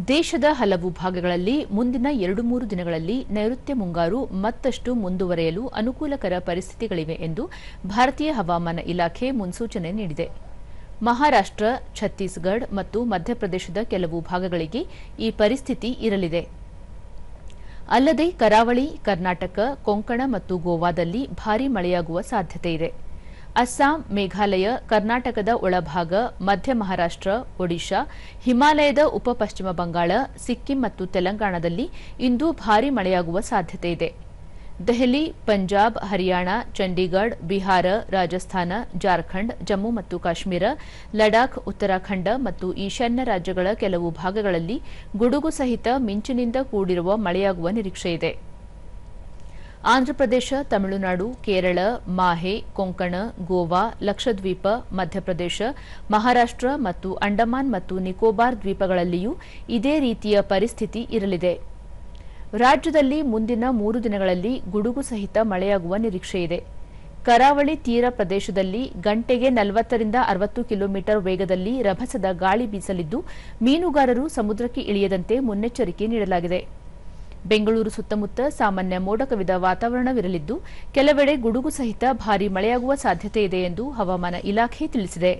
ದೇಶದ ಹಲವು ಭಾಗಗಳಲ್ಲಿ ಮುಂದಿನ 2-3 ದಿನಗಳಲ್ಲಿ ನೈಋತ್ಯ ಮುಂಗಾರು ಮತ್ತಷ್ಟು ಮುಂದುವರೆಯಲು ಅನುಕೂಲಕರ ಪರಿಸ್ಥಿತಿಗಳಿವೆ ಎಂದು ಭಾರತೀಯ ಹವಾಮಾನ ಇಲಾಖೆ ಮುನ್ಸೂಚನೆ ನೀಡಿದೆ. ಮಹಾರಾಷ್ಟ್ರ, ಛತ್ತೀಸ್ಗಢ ಮತ್ತು ಮಧ್ಯಪ್ರದೇಶದ ಕೆಲವು ಭಾಗಗಳಿಗೆ ಈ ಪರಿಸ್ಥಿತಿ ಇರಲಿದೆ. ಅಲ್ಲದೆ ಕರಾವಳಿ, ಕರ್ನಾಟಕ, ಕೊಂಕಣ ಮತ್ತು ಗೋವಾದಲ್ಲಿ ಭಾರೀ ಮಳೆಯಾಗುವ ಸಾಧ್ಯತೆಯಿದೆ. ಅಸ್ಸಾಂ, ಮೇಘಾಲಯ, ಕರ್ನಾಟಕದ ಒಳಭಾಗ, ಮಧ್ಯ ಮಹಾರಾಷ್ಟ್ರ, ಒಡಿಶಾ, ಹಿಮಾಲಯದ ಉಪ ಪಶ್ಚಿಮ ಬಂಗಾಳ, ಸಿಕ್ಕಿಂ ಮತ್ತು ತೆಲಂಗಾಣದಲ್ಲಿ ಇಂದು ಭಾರೀ ಮಳೆಯಾಗುವ ಸಾಧ್ಯತೆಯಿದೆ. ದೆಹಲಿ, ಪಂಜಾಬ್, ಹರಿಯಾಣ, ಚಂಡೀಗಢ, ಬಿಹಾರ, ರಾಜಸ್ಥಾನ, ಜಾರ್ಖಂಡ್, ಜಮ್ಮು ಮತ್ತು ಕಾಶ್ಮೀರ, ಲಡಾಖ್, ಉತ್ತರಾಖಂಡ ಮತ್ತು ಈಶಾನ್ಯ ರಾಜ್ಯಗಳ ಕೆಲವು ಭಾಗಗಳಲ್ಲಿ ಗುಡುಗು ಸಹಿತ ಮಿಂಚಿನಿಂದ ಕೂಡಿರುವ ಮಳೆಯಾಗುವ ನಿರೀಕ್ಷೆಯಿದೆ. ಆಂಧ್ರಪ್ರದೇಶ, ತಮಿಳುನಾಡು, ಕೇರಳ, ಮಾಹೆ, ಕೊಂಕಣ, ಗೋವಾ, ಲಕ್ಷದ್ವೀಪ, ಮಧ್ಯಪ್ರದೇಶ, ಮಹಾರಾಷ್ಟ್ರ ಮತ್ತು ಅಂಡಮಾನ್ ಮತ್ತು ನಿಕೋಬಾರ್ ದ್ವೀಪಗಳಲ್ಲಿಯೂ ಇದೇ ರೀತಿಯ ಪರಿಸ್ಥಿತಿ ಇರಲಿದೆ. ರಾಜ್ಯದಲ್ಲಿ ಮುಂದಿನ 3 ದಿನಗಳಲ್ಲಿ ಗುಡುಗು ಸಹಿತ ಮಳೆಯಾಗುವ ನಿರೀಕ್ಷೆಯಿದೆ. ಕರಾವಳಿ ತೀರ ಪ್ರದೇಶದಲ್ಲಿ ಗಂಟೆಗೆ 40 ರಿಂದ 60 ಕಿಲೋಮೀಟರ್ ವೇಗದಲ್ಲಿ ರಭಸದ ಗಾಳಿ ಬೀಸಲಿದ್ದು, ಮೀನುಗಾರರು ಸಮುದ್ರಕ್ಕೆ ಇಳಿಯದಂತೆ ಮುನ್ನೆಚ್ಚರಿಕೆ ನೀಡಲಾಗಿದೆ. ಬೆಂಗಳೂರು ಸುತ್ತಮುತ್ತ ಸಾಮಾನ್ಯ ಮೋಡ ಕವಿದ ವಾತಾವರಣವಿರಲಿದ್ದು, ಕೆಲವೆಡೆ ಗುಡುಗು ಸಹಿತ ಭಾರೀ ಮಳೆಯಾಗುವ ಸಾಧ್ಯತೆಯಿದೆ ಎಂದು ಹವಾಮಾನ ಇಲಾಖೆ ತಿಳಿಸಿದೆ.